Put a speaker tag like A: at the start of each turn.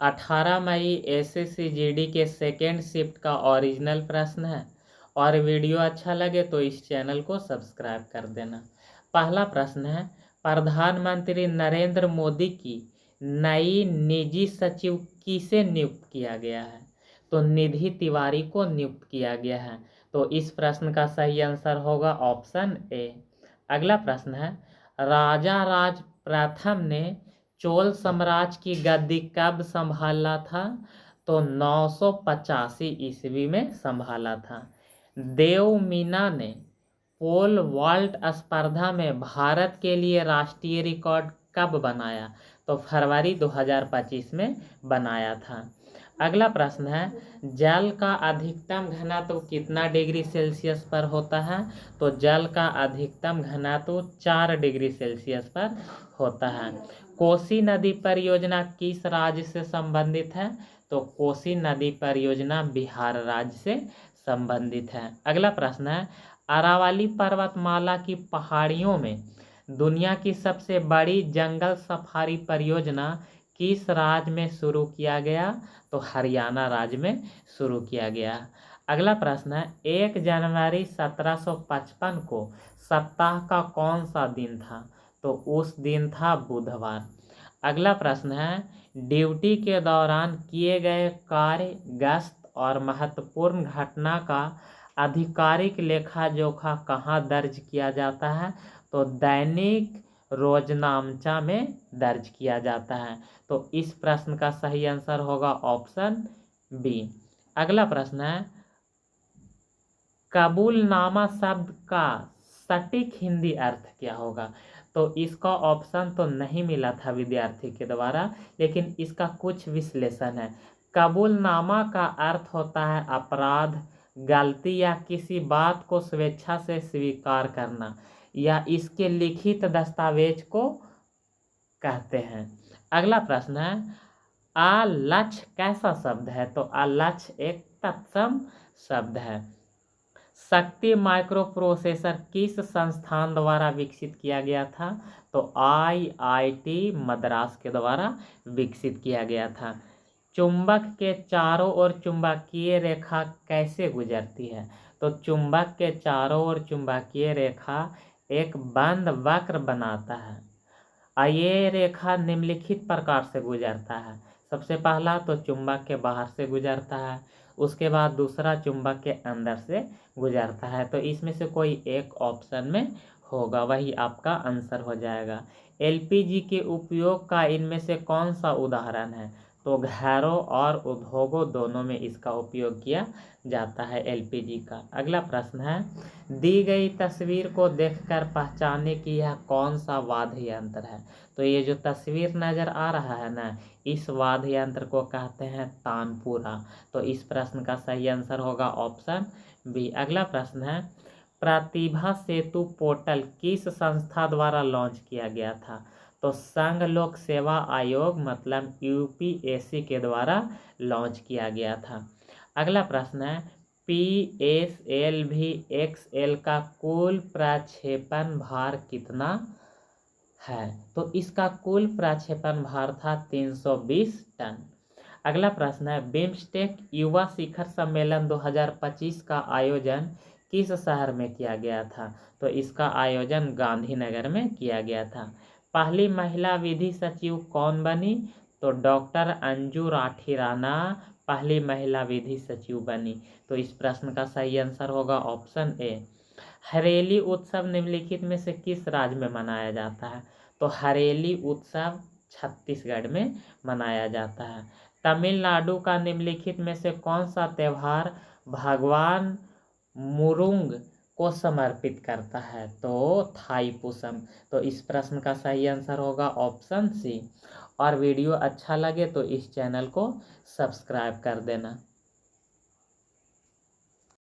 A: 18 मई SSC के second shift का original प्रश्न है। और वीडियो अच्छा लगे तो इस चैनल को सब्सक्राइब कर देना। पहला प्रश्न है, प्रधानमंत्री नरेंद्र मोदी की नई निजी सचिव किसे नियुक्त किया गया है? तो निधि तिवारी को नियुक्त किया गया है। तो इस प्रश्न का सही आंसर होगा ऑप्शन ए। अगला प्रश्न है, राजा राज प्रथम ने चोल साम्राज्य की गद्दी कब संभाला था? तो 985 ईस्वी में संभाला था। देवमीना ने पोल वॉल्ट स्पर्धा में भारत के लिए राष्ट्रीय रिकॉर्ड कब बनाया? तो फरवरी 2025 में बनाया था। अगला प्रश्न है, जल का अधिकतम घनत्व कितना डिग्री सेल्सियस पर होता है? तो जल का अधिकतम घनत्व 4 डिग्री सेल्सियस पर होता है। कोसी नदी परियोजना किस राज्य से संबंधित है? तो कोसी नदी परियोजना बिहार राज्य से संबंधित है। अगला प्रश्न है, अरावली पर्वतमाला की पहाड़ियों में दुनिया की सबसे बड़ी जंगल सफारी परियोजना किस राज्य में शुरू किया गया? तो हरियाणा राज्य में शुरू किया गया। अगला प्रश्न है, 1 जनवरी 1755 को सप्ताह का कौन सा दिन था? तो उस दिन था बुधवार। अगला प्रश्न है, ड्यूटी के दौरान किए गए कार्य, गश्त और महत्वपूर्ण घटना का आधिकारिक लेखा जोखा कहाँ दर्ज किया जाता है? तो दैनिक रोजनामचा में दर्ज किया जाता है। तो इस प्रश्न का सही आंसर होगा ऑप्शन बी। अगला प्रश्न है, कबूलनामा शब्द का सटीक हिंदी अर्थ क्या होगा? तो इसका ऑप्शन तो नहीं मिला था विद्यार्थी के द्वारा, लेकिन इसका कुछ विश्लेषण है। कबूलनामा का अर्थ होता है अपराध, गलती या किसी बात को स्वेच्छा से स्वीकार करना, या इसके लिखित दस्तावेज को कहते हैं। अगला प्रश्न है, आलक्ष्य कैसा शब्द है? तो आलक्ष्य एक तत्सम शब्द है। शक्ति माइक्रो प्रोसेसर किस संस्थान द्वारा विकसित किया गया था? तो IIT मद्रास के द्वारा विकसित किया गया था। चुंबक के चारों ओर चुंबकीय रेखा कैसे गुजरती है? तो चुंबक के चारों ओर चुंबकीय रेखा एक बंद वक्र बनाता है। ये रेखा निम्नलिखित प्रकार से गुजरता है। सबसे पहला तो चुंबक के बाहर से गुजरता है, उसके बाद दूसरा चुंबक के अंदर से गुजरता है। तो इसमें से कोई एक ऑप्शन में होगा, वही आपका आंसर हो जाएगा। LPG के उपयोग का इनमें से कौन सा उदाहरण है? तो घरों और उद्योगों दोनों में इसका उपयोग किया जाता है LPG का। अगला प्रश्न है, दी गई तस्वीर को देखकर पहचाने कि यह कौन सा वाद्य यंत्र है? तो ये जो तस्वीर नज़र आ रहा है ना, इस वाद्य यंत्र को कहते हैं तानपुरा। तो इस प्रश्न का सही आंसर होगा ऑप्शन बी। अगला प्रश्न है, प्रतिभा सेतु पोर्टल किस संस्था द्वारा लॉन्च किया गया था? तो संघ लोक सेवा आयोग मतलब UPSC के द्वारा लॉन्च किया गया था। अगला प्रश्न है, PSLV XL का कुल प्रक्षेपण भार कितना है? तो इसका कुल प्रक्षेपण भार था 320 टन। अगला प्रश्न है, बिम्स्टेक युवा शिखर सम्मेलन 2025 का आयोजन किस शहर में किया गया था? तो इसका आयोजन गांधीनगर में किया गया था। पहली महिला विधि सचिव कौन बनी? तो डॉक्टर अंजू राठी राणा पहली महिला विधि सचिव बनी। तो इस प्रश्न का सही आंसर होगा ऑप्शन ए। हरेली उत्सव निम्नलिखित में से किस राज्य में मनाया जाता है? तो हरेली उत्सव छत्तीसगढ़ में मनाया जाता है। तमिलनाडु का निम्नलिखित में से कौन सा त्यौहार भगवान मुरुंग को समर्पित करता है? तो थाईपुसम। तो इस प्रश्न का सही आंसर होगा ऑप्शन सी। और वीडियो अच्छा लगे तो इस चैनल को सब्सक्राइब कर देना।